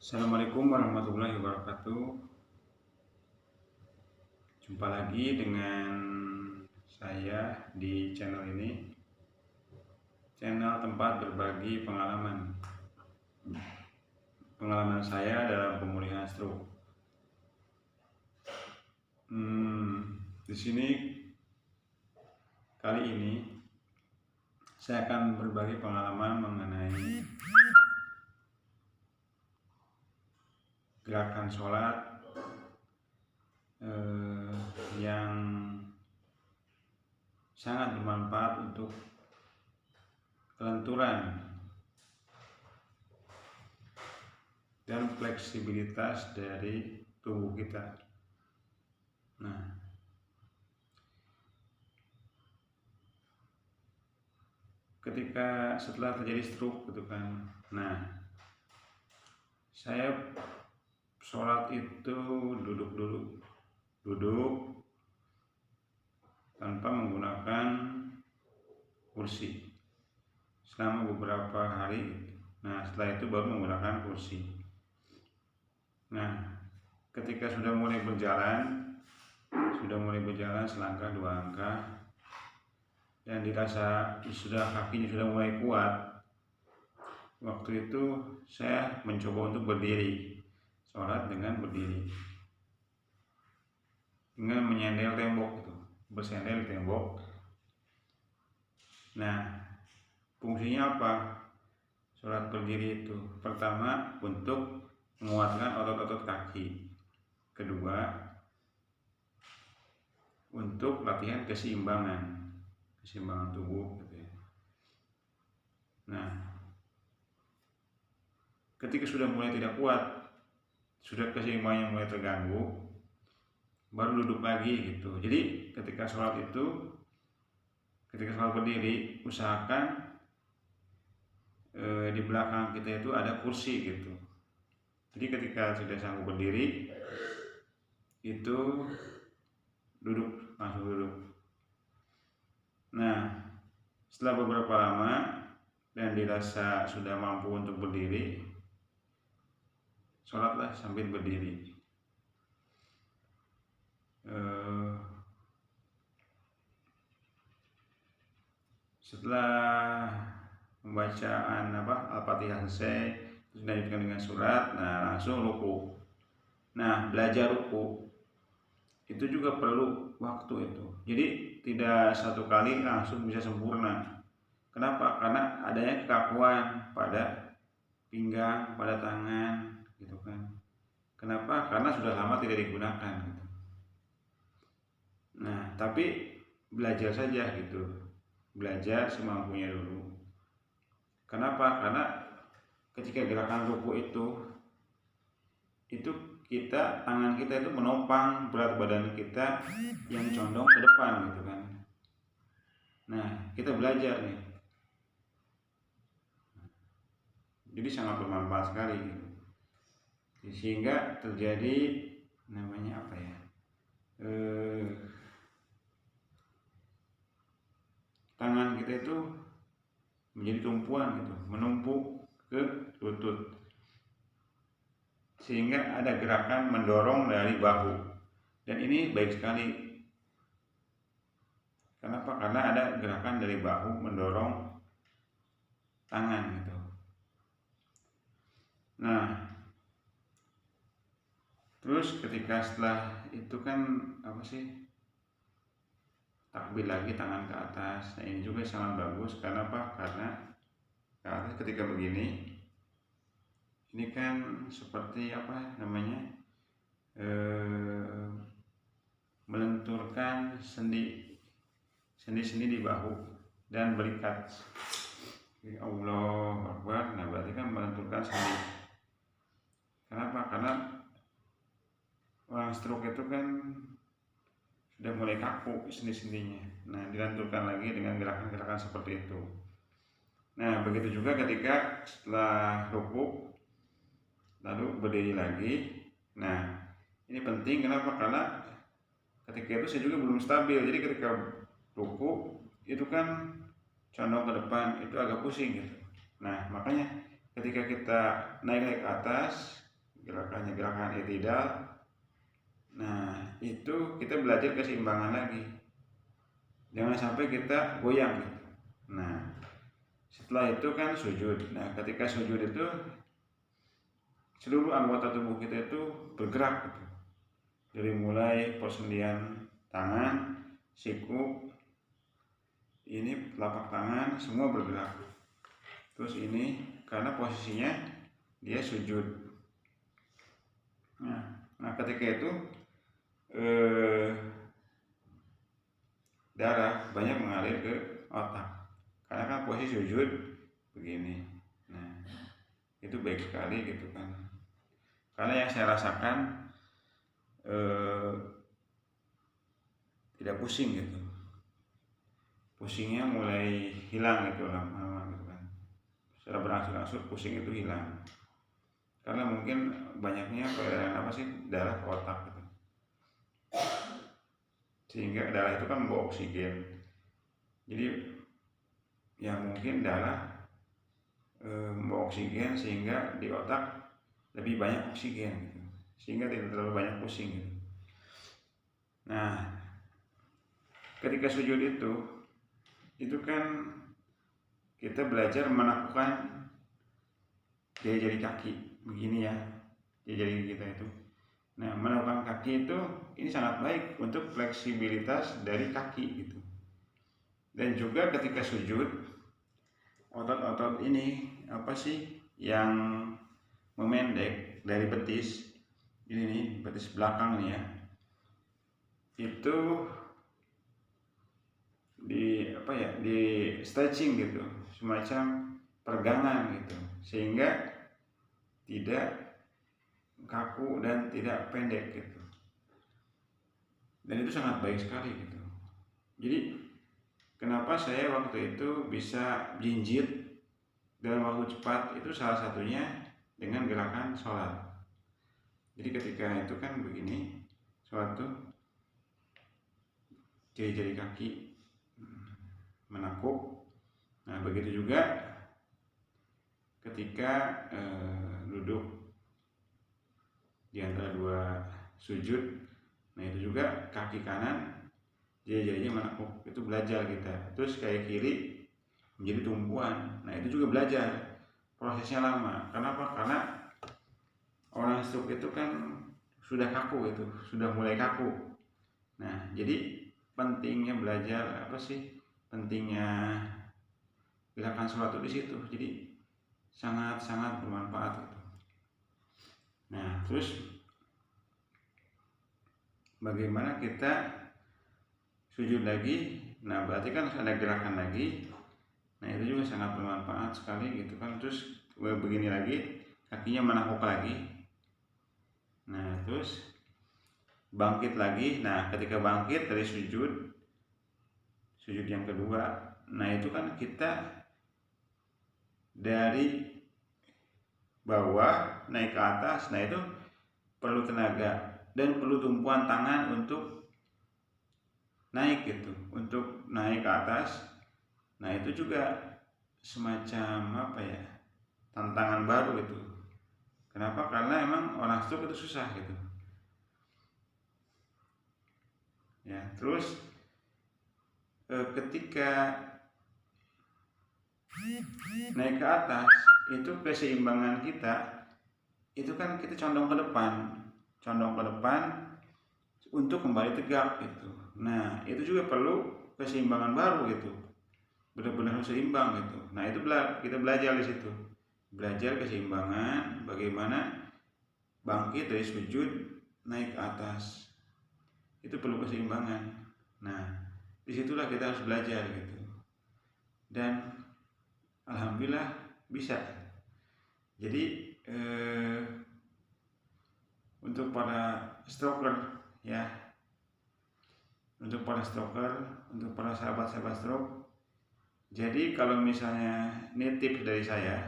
Assalamualaikum warahmatullahi wabarakatuh. Jumpa lagi dengan saya di channel ini, channel tempat berbagi pengalaman saya dalam pemulihan stroke. Di sini kali ini saya akan berbagi pengalaman mengenai gerakan sholat yang sangat bermanfaat untuk kelenturan dan fleksibilitas dari tubuh kita. Nah, ketika setelah terjadi stroke gitu kan, saya sholat itu duduk tanpa menggunakan kursi selama beberapa hari. Nah, setelah itu baru menggunakan kursi. Nah, ketika sudah mulai berjalan selangkah dua langkah dan dirasa kakinya sudah mulai kuat, waktu itu saya mencoba untuk berdiri, sholat dengan berdiri, dengan menyandel tembok itu, bersandel di tembok. Nah, fungsinya apa? Sholat berdiri itu pertama untuk menguatkan otot-otot kaki, kedua untuk latihan keseimbangan tubuh gitu ya. Nah, ketika sudah mulai tidak kuat, sudah keseimbangannya mulai terganggu, baru duduk lagi gitu. Jadi ketika sholat berdiri, usahakan di belakang kita itu ada kursi gitu. Jadi ketika sudah sanggup berdiri, itu langsung duduk. Nah, setelah beberapa lama dan dirasa sudah mampu untuk berdiri, sholatlah sambil berdiri. Setelah pembacaan Al-Fatihah selesai, terus dilanjutkan dengan surat, langsung ruku. Nah, belajar ruku itu juga perlu waktu itu. Jadi tidak satu kali langsung bisa sempurna. Kenapa? Karena adanya kekakuan pada pinggang, pada tangan, gitu kan. Kenapa? Karena sudah lama tidak digunakan gitu. Nah, tapi belajar saja gitu. Belajar semampunya dulu. Kenapa? Karena ketika gerakan ruku itu tangan kita itu menopang berat badan kita yang condong ke depan gitu kan. Nah, kita belajar nih. Jadi sangat bermanfaat sekali gitu. Sehingga terjadi namanya tangan kita itu menjadi tumpuan gitu, menumpuk ke lutut, sehingga ada gerakan mendorong dari bahu, dan ini baik sekali. Kenapa? Karena ada gerakan dari bahu mendorong tangan gitu. Nah, terus ketika setelah itu kan takbir lagi, tangan ke atas. Nah, ini juga sangat bagus. Kenapa? Karena ke atas ketika begini, ini kan seperti melenturkan sendi di bahu dan berikat. Allah Akbar. Nah, berarti kan melenturkan sendi. Kenapa? Karena orang stroke itu kan sudah mulai kaku sendi-sendinya. Nah, dilanturkan lagi dengan gerakan-gerakan seperti itu. Nah, begitu juga ketika setelah ruku lalu berdiri lagi. Nah, ini penting. Kenapa? Karena ketika itu saya juga belum stabil. Jadi ketika ruku itu kan condong ke depan, itu agak pusing gitu. Nah, makanya ketika kita naik ke atas, gerakan i'tidal. Nah itu kita belajar keseimbangan lagi, jangan sampai kita goyang gitu. Nah setelah itu kan sujud. Nah ketika sujud itu seluruh anggota tubuh kita itu bergerak gitu. Dari mulai persendian tangan, siku, ini telapak tangan semua bergerak. Terus ini karena posisinya dia sujud. Nah ketika itu darah banyak mengalir ke otak karena kan posisi sujud begini. Nah itu baik sekali gitu kan, karena yang saya rasakan tidak pusing gitu, pusingnya mulai hilang gitu lama-lama gitu kan. Secara berangsur-angsur pusing itu hilang karena mungkin banyaknya peredaran darah ke otak gitu, sehingga darah itu kan membawa oksigen. Jadi ya mungkin darah membawa oksigen sehingga di otak lebih banyak oksigen gitu, sehingga tidak terlalu banyak pusing gitu. Nah ketika sujud itu kan kita belajar menaklukkan jari-jari kaki begini ya, jari-jari kita itu. Nah menaklukkan kaki itu ini sangat baik untuk fleksibilitas dari kaki gitu. Dan juga ketika sujud otot-otot ini yang memendek dari betis ini nih, betis belakang nih ya, itu di stretching gitu, semacam peregangan gitu, sehingga tidak kaku dan tidak pendek gitu. Dan itu sangat baik sekali gitu. Jadi kenapa saya waktu itu bisa jinjit dalam waktu cepat, itu salah satunya dengan gerakan sholat. Jadi ketika itu kan begini, sholat tuh jari-jari kaki menekuk. Nah begitu juga ketika duduk di antara dua sujud. Nah itu juga kaki kanan jari-jarinya menekuk, itu belajar kita. Terus kaki kiri menjadi tumpuan. Nah itu juga belajar, prosesnya lama. Kenapa? Karena orang stroke itu kan sudah kaku gitu, sudah mulai kaku. Nah jadi pentingnya belajar pentingnya gerakan sholat itu di situ. Jadi sangat-sangat bermanfaat gitu. Nah terus bagaimana kita sujud lagi? Nah berarti kan ada gerakan lagi. Nah itu juga sangat bermanfaat sekali gitu kan. Terus begini lagi, kakinya menekuk lagi. Nah terus bangkit lagi. Nah ketika bangkit dari sujud yang kedua, nah itu kan kita dari bawah naik ke atas. Nah itu perlu tenaga dan perlu tumpuan tangan untuk naik gitu, untuk naik ke atas. Nah itu juga semacam tantangan baru gitu. Kenapa? Karena emang orang stroke itu susah gitu ya. Terus ketika naik ke atas itu keseimbangan kita itu kan kita condong ke depan untuk kembali tegak gitu. Nah itu juga perlu keseimbangan baru gitu, benar-benar seimbang gitu. Nah itu kita belajar di situ, belajar keseimbangan, bagaimana bangkit dari sujud naik ke atas, itu perlu keseimbangan. Nah disitulah kita harus belajar gitu, dan alhamdulillah bisa. Jadi untuk para stroker ya, untuk para sahabat-sahabat stroke, jadi kalau misalnya ini tips dari saya,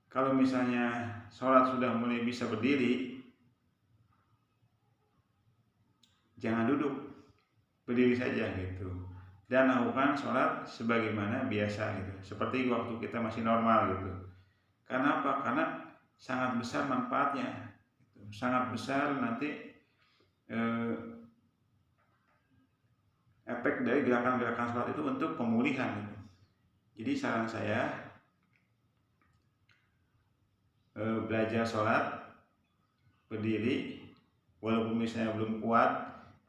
kalau misalnya sholat sudah mulai bisa berdiri, jangan duduk, berdiri saja gitu, dan lakukan sholat sebagaimana biasa gitu, seperti waktu kita masih normal gitu. Karena apa? Karena sangat besar manfaatnya, sangat besar nanti efek dari gerakan-gerakan sholat itu untuk pemulihan gitu. Jadi saran saya belajar sholat berdiri, walaupun misalnya belum kuat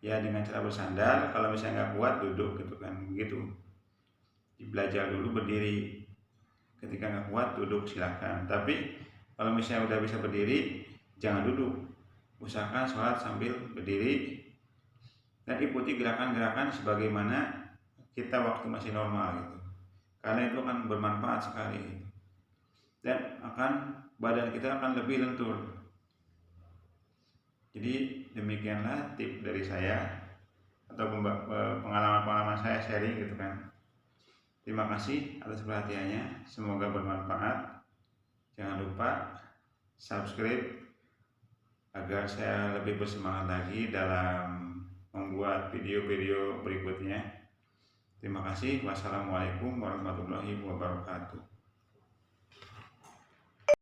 ya dengan cara bersandar, kalau misalnya nggak kuat duduk gitu kan, begitu. Belajar dulu berdiri, ketika nggak kuat duduk silakan, tapi kalau misalnya udah bisa berdiri jangan duduk, usahakan sholat sambil berdiri dan ikuti gerakan-gerakan sebagaimana kita waktu masih normal gitu, karena itu akan bermanfaat sekali gitu. Dan badan kita akan lebih lentur. Jadi demikianlah tips dari saya atau pengalaman-pengalaman saya sharing gitu kan. Terima kasih atas perhatiannya, semoga bermanfaat. Jangan lupa subscribe agar saya lebih bersemangat lagi dalam membuat video-video berikutnya. Terima kasih. Wassalamualaikum warahmatullahi wabarakatuh.